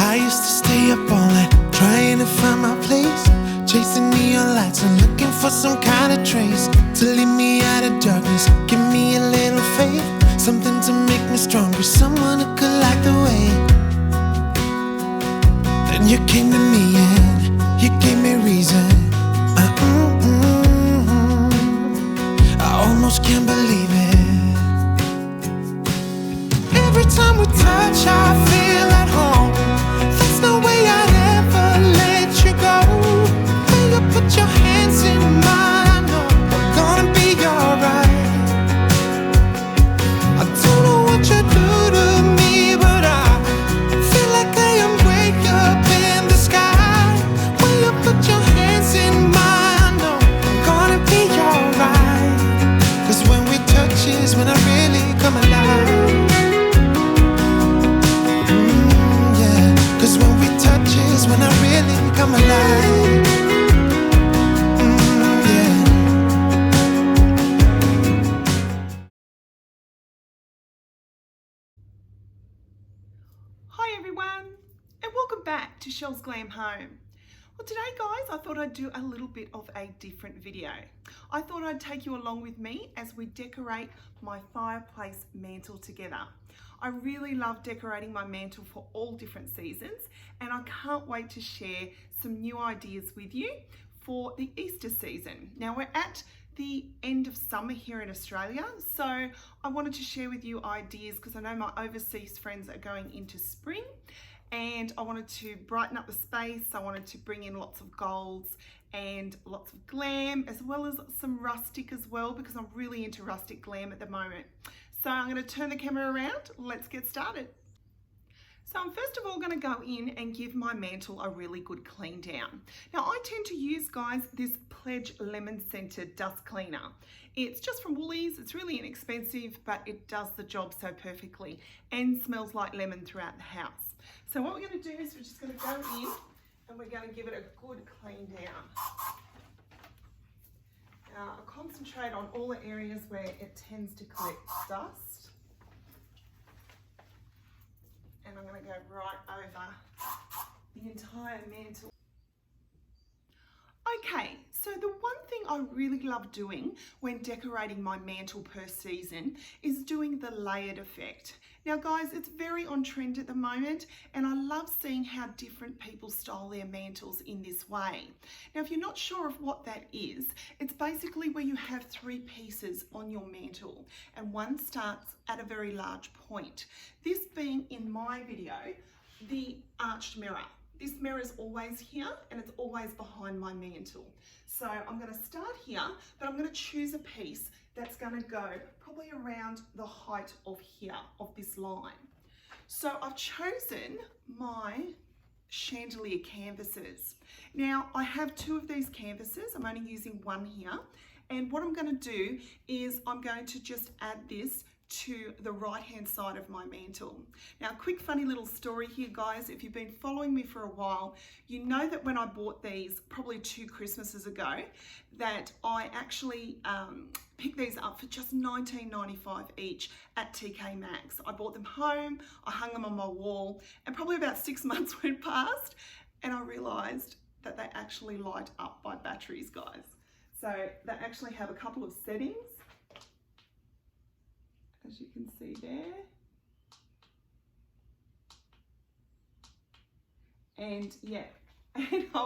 I used to stay up all night trying to find my place, chasing neon lights and looking for some kind of trace to lead me out of darkness. Give me a little faith, something to make me stronger, someone who could light the way. Then you came to me and you gave me reason. I almost can't believe it. Every time we touch, I feel at home. There's no way I'd ever let you go. When you put your hands in mine, I know we're gonna be alright. I don't know what you do to me, but I feel like I am way up in the sky. When you put your hands in mine, I know we're gonna be alright. 'Cause when we touch is when I really come alive. When we touch is when I really come alive. Yeah. Hi everyone, and welcome back to Chelles Glam Home. Well, today guys, I thought I'd do a little bit of a different video. I thought I'd take you along with me as we decorate my fireplace mantle together. I really love decorating my mantle for all different seasons, and I can't wait to share some new ideas with you for the Easter season. Now we're at the end of summer here in Australia, so I wanted to share with you ideas because I know my overseas friends are going into spring, and I wanted to brighten up the space. I wanted to bring in lots of golds and lots of glam, as well as some rustic as well, because I'm really into rustic glam at the moment. So I'm going to turn the camera around. Let's get started. So I'm first of all going to go in and give my mantle a really good clean down. Now I tend to use, guys, this Pledge lemon scented dust cleaner. It's just from Woolies. It's really inexpensive, but it does the job so perfectly and smells like lemon throughout the house. So what we're going to do is we're just going to go in and we're going to give it a good clean down. Now, I'll concentrate on all the areas where it tends to collect dust. And I'm going to go right over the entire mantle. Okay, so the one thing I really love doing when decorating my mantle per season is doing the layered effect. Now guys, it's very on trend at the moment, and I love seeing how different people style their mantles in this way. Now, if you're not sure of what that is, it's basically where you have three pieces on your mantle, and one starts at a very large point. This being, in my video, the arched mirror. This mirror is always here and it's always behind my mantle. So I'm going to start here, but I'm going to choose a piece that's going to go probably around the height of here, of this line. So I've chosen my chandelier canvases. Now I have two of these canvases. I'm only using one here. And what I'm going to do is I'm going to just add this to the right hand side of my mantle. Now, a quick funny little story here, guys. If you've been following me for a while, you know that when I bought these probably 2 Christmases ago, that I actually picked these up for just $19.95 each at TK Maxx. I bought them home, I hung them on my wall, and probably about 6 months went past and I realized that they actually light up by batteries, guys. So they actually have a couple of settings, as you can see there. And yeah, and I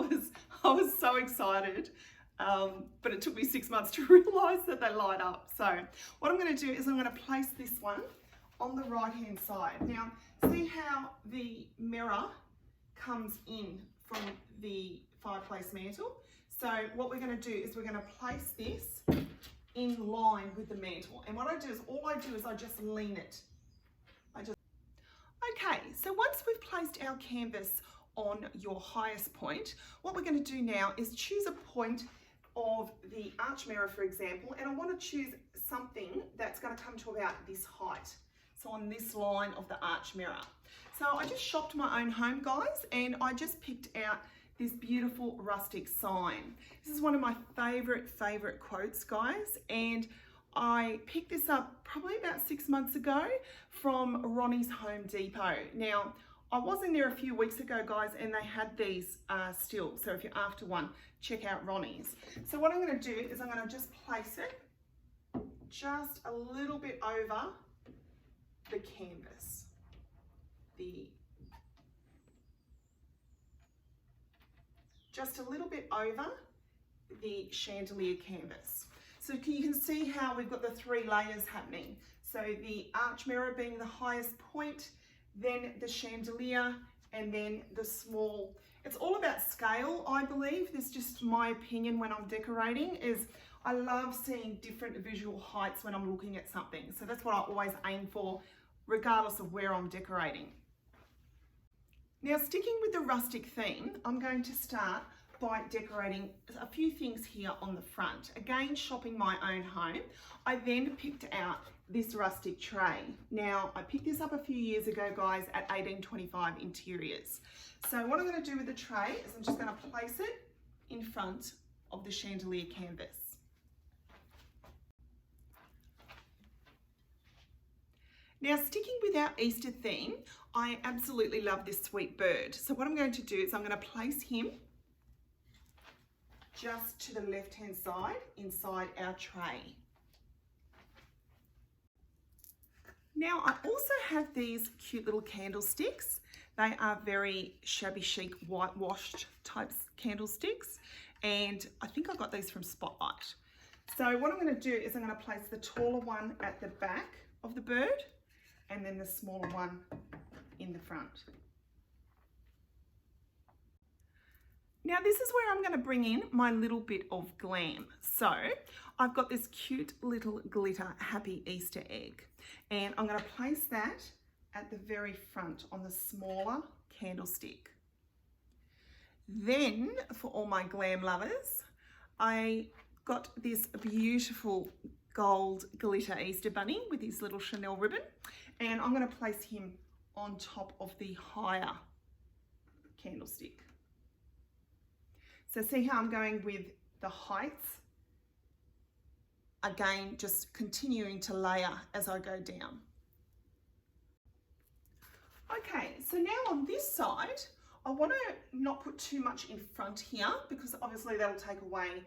was so excited, but it took me 6 months to realize that they light up. So what I'm going to do is I'm going to place this one on the right hand side. Now, see how the mirror comes in from the fireplace mantle? So what we're going to do is we're going to place this in line with the mantle. And what I do is, I just lean it. Okay, so once we've placed our canvas on your highest point, what we're going to do now is choose a point of the arch mirror, for example, and I want to choose something that's going to come to about this height. So on this line of the arch mirror. So I just shopped my own home, guys, and I just picked out this beautiful rustic sign. This is one of my favorite quotes, guys, and I picked this up probably about 6 months ago from Ronnie's Home Depot. Now, I was in there a few weeks ago, guys, and they had these still. So if you're after one, check out Ronnie's. So what I'm going to do is I'm going to just place it just a little bit over the canvas. Just a little bit over the chandelier canvas. So you can see how we've got the 3 layers happening. So the arch mirror being the highest point, then the chandelier, and then the small. It's all about scale, I believe. This is just my opinion when I'm decorating, is I love seeing different visual heights when I'm looking at something. So that's what I always aim for, regardless of where I'm decorating. Now, sticking with the rustic theme, I'm going to start by decorating a few things here on the front. Again, shopping my own home, I then picked out this rustic tray. Now, I picked this up a few years ago, guys, at 1825 Interiors. So what I'm going to do with the tray is I'm just going to place it in front of the chandelier canvas. Now, sticking with our Easter theme, I absolutely love this sweet bird. So what I'm going to do is I'm going to place him just to the left-hand side inside our tray. Now, I also have these cute little candlesticks. They are very shabby chic, whitewashed type candlesticks, and I think I got these from Spotlight. So what I'm going to do is I'm going to place the taller one at the back of the bird and then the smaller one in the front. Now this is where I'm going to bring in my little bit of glam. So I've got this cute little glitter happy Easter egg, and I'm going to place that at the very front on the smaller candlestick. Then for all my glam lovers, I got this beautiful gold glitter Easter bunny with his little Chanel ribbon, and I'm going to place him on top of the higher candlestick. So see how I'm going with the heights? Again, just continuing to layer as I go down. Okay, so now on this side, I want to not put too much in front here because obviously that'll take away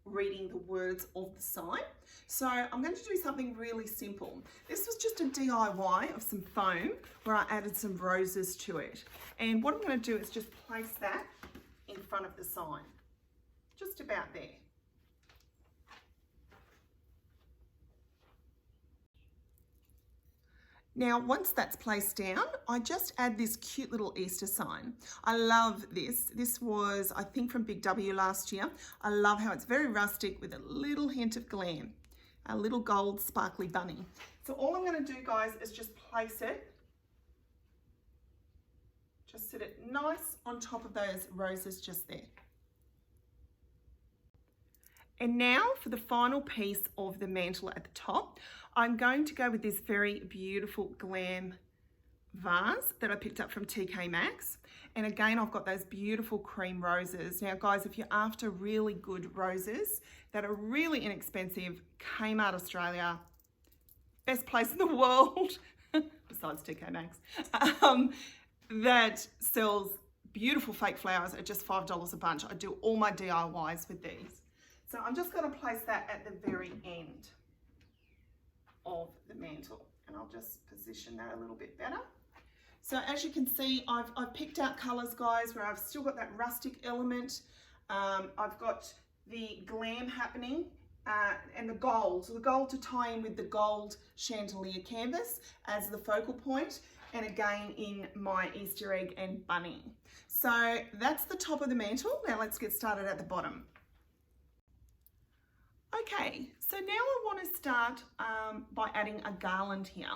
reading the words of the sign. So I'm going to do something really simple. This was just a DIY of some foam where I added some roses to it. And what I'm going to do is just place that in front of the sign, just about there. Now, once that's placed down, I just add this cute little Easter sign. I love this. This was, I think, from Big W last year. I love how it's very rustic with a little hint of glam, a little gold sparkly bunny. So all I'm going to do, guys, is just place it, just sit it nice on top of those roses just there. And now for the final piece of the mantle at the top, I'm going to go with this very beautiful glam vase that I picked up from TK Maxx. And again, I've got those beautiful cream roses. Now guys, if you're after really good roses that are really inexpensive, Kmart Australia, best place in the world, besides TK Maxx, that sells beautiful fake flowers at just $5 a bunch. I do all my DIYs with these. So I'm just going to place that at the very end of the mantle, and I'll just position that a little bit better. So as you can see, I've picked out colours, guys, where I've still got that rustic element. I've got the glam happening and the gold. So the gold to tie in with the gold chandelier canvas as the focal point, and again in my Easter egg and bunny. So that's the top of the mantle. Now let's get started at the bottom. Okay, so now I want to start by adding a garland here.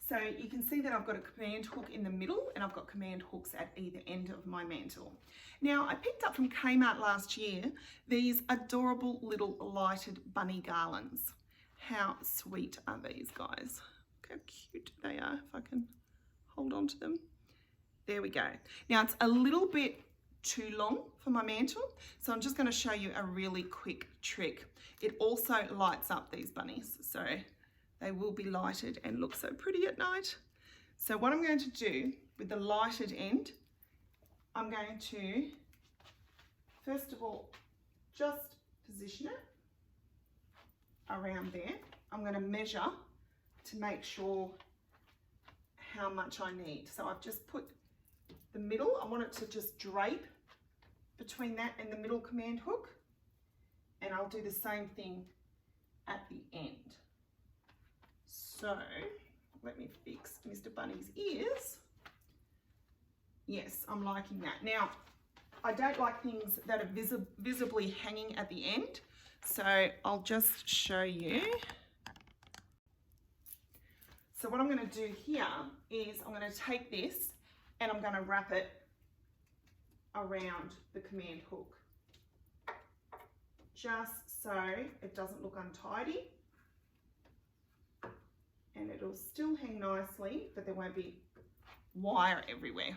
So you can see that I've got a command hook in the middle and I've got command hooks at either end of my mantle. Now I picked up from Kmart last year these adorable little lighted bunny garlands. How sweet are these, guys? Look how cute they are, if I can hold on to them. There we go. Now it's a little bit too long for my mantle, so I'm just going to show you a really quick trick. It also lights up these bunnies, so they will be lighted and look so pretty at night. So what I'm going to do with the lighted end, I'm going to, first of all, just position it around there. I'm going to measure to make sure how much I need. So I've just put the middle, I want it to just drape between that and the middle command hook, and I'll do the same thing at the end. So let me fix Mr. Bunny's ears. Yes, I'm liking that. Now, I don't like things that are visibly hanging at the end, so I'll just show you. So what I'm going to do here is I'm going to take this and I'm going to wrap it around the command hook, just so it doesn't look untidy, and it'll still hang nicely, but there won't be wire everywhere.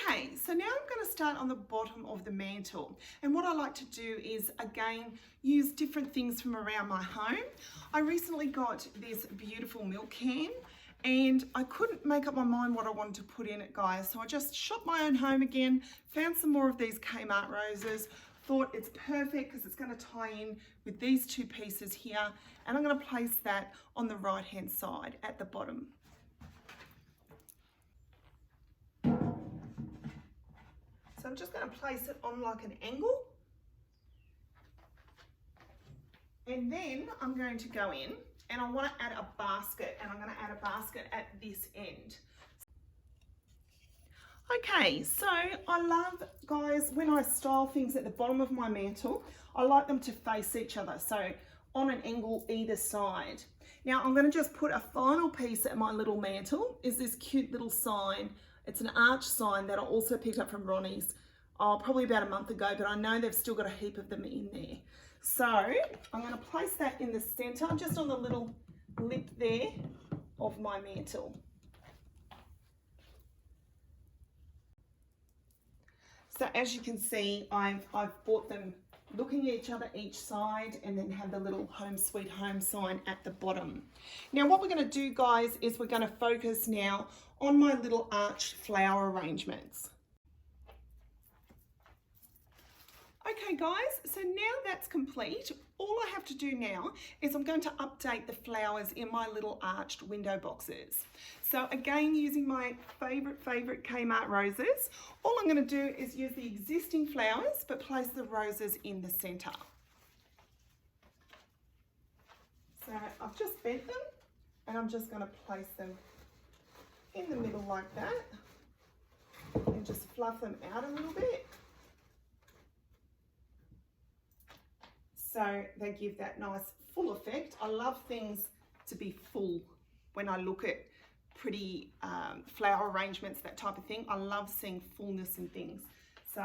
Okay, so now I'm going to start on the bottom of the mantle, and what I like to do is again use different things from around my home. I recently got this beautiful milk can and I couldn't make up my mind what I wanted to put in it, guys, so I just shopped my own home again, found some more of these Kmart roses, thought it's perfect because it's going to tie in with these two pieces here, and I'm going to place that on the right hand side at the bottom. So I'm just going to place it on like an angle, and then I'm going to go in and I want to add a basket, and I'm going to add a basket at this end. Okay, so I love, guys, when I style things at the bottom of my mantle, I like them to face each other, so on an angle either side. Now I'm going to just put a final piece at my little mantle, is this cute little sign. It's an arch sign that I also picked up from Ronnie's, probably about a month ago, but I know they've still got a heap of them in there. So I'm going to place that in the center, just on the little lip there of my mantle. So as you can see, I've bought them looking at each other each side, and then have the little home sweet home sign at the bottom. Now what we're going to do, guys, is we're going to focus now on my little arch flower arrangements. Okay guys, so now that's complete. All I have to do now is I'm going to update the flowers in my little arched window boxes. So again, using my favorite Kmart roses, all I'm going to do is use the existing flowers but place the roses in the center. So I've just bent them and I'm just going to place them in the middle like that and just fluff them out a little bit. So they give that nice full effect. I love things to be full when I look at pretty flower arrangements, that type of thing. I love seeing fullness in things. So,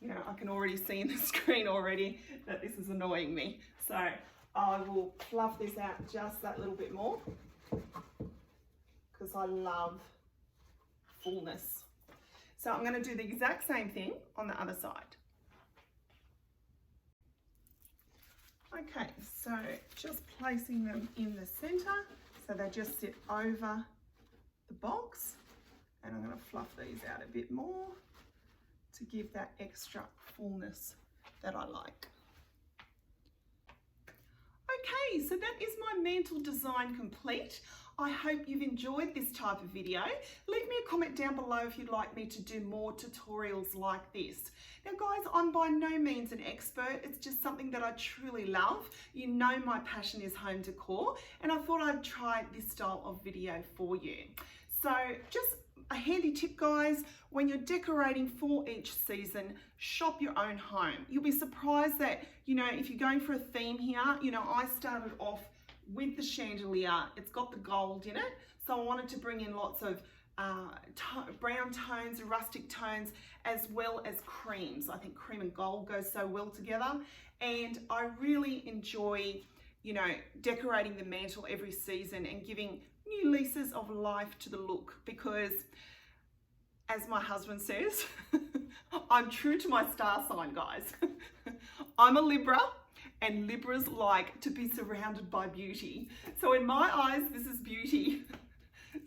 you know, I can already see in the screen already that this is annoying me. So I will fluff this out just that little bit more because I love fullness. So I'm going to do the exact same thing on the other side. Okay, so just placing them in the center so they just sit over the box, and I'm going to fluff these out a bit more to give that extra fullness that I like. Okay, so that is my mantle design complete. I hope you've enjoyed this type of video. Leave me a comment down below if you'd like me to do more tutorials like this. Now guys, I'm by no means an expert. It's just something that I truly love. You know my passion is home decor, and I thought I'd try this style of video for you. So just a handy tip, guys, when you're decorating for each season, shop your own home. You'll be surprised that, you know, if you're going for a theme here, you know, I started off with the chandelier. It's got the gold in it, so I wanted to bring in lots of brown tones, rustic tones, as well as creams. I think cream and gold goes so well together, and I really enjoy, you know, decorating the mantle every season and giving new leases of life to the look, because as my husband says, I'm true to my star sign, guys. I'm a Libra, and Libras like to be surrounded by beauty. So in my eyes, this is beauty.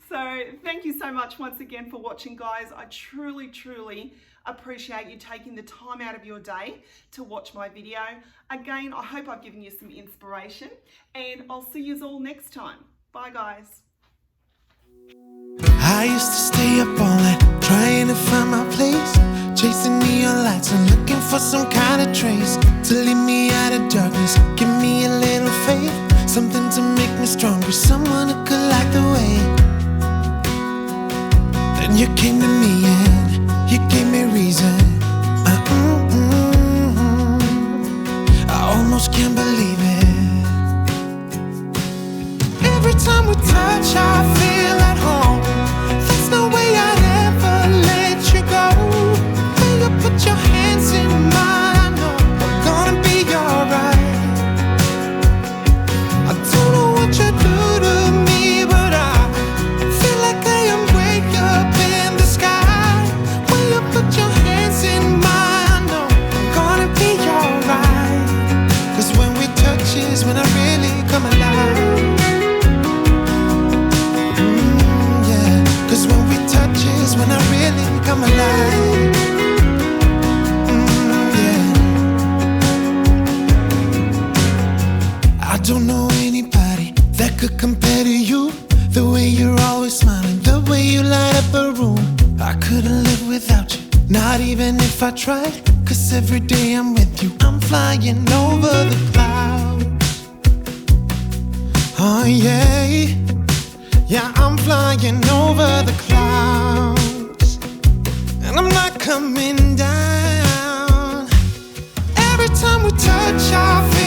So thank you so much once again for watching, guys. I truly, truly appreciate you taking the time out of your day to watch my video. Again, I hope I've given you some inspiration, and I'll see you all next time. Bye, guys. I used to stay up all night trying to find my place, chasing neon lights and looking for some kind of trace to lead me out of darkness. Give me a little faith, something to make me stronger, someone who could light the way. Then you came to me and you gave me reason. I almost can't believe it. Every time we touch, I feel at home. There's no way I'd ever let you go. When you put your hands in mine, I know we're gonna be alright. I don't know what you do to me, but I feel like I am way up in the sky. When you put your hands in mine, I know we're gonna be alright. 'Cause when we touch is when I really come alive. Cause when we touch is when I really come alive. I don't know anybody that could compare to you. The way you're always smiling, the way you light up a room. I couldn't live without you, not even if I tried. 'Cause every day I'm with you, I'm flying over the clouds. Oh yeah, yeah, I'm flying over the clouds, and I'm not coming down. Every time we touch, I feel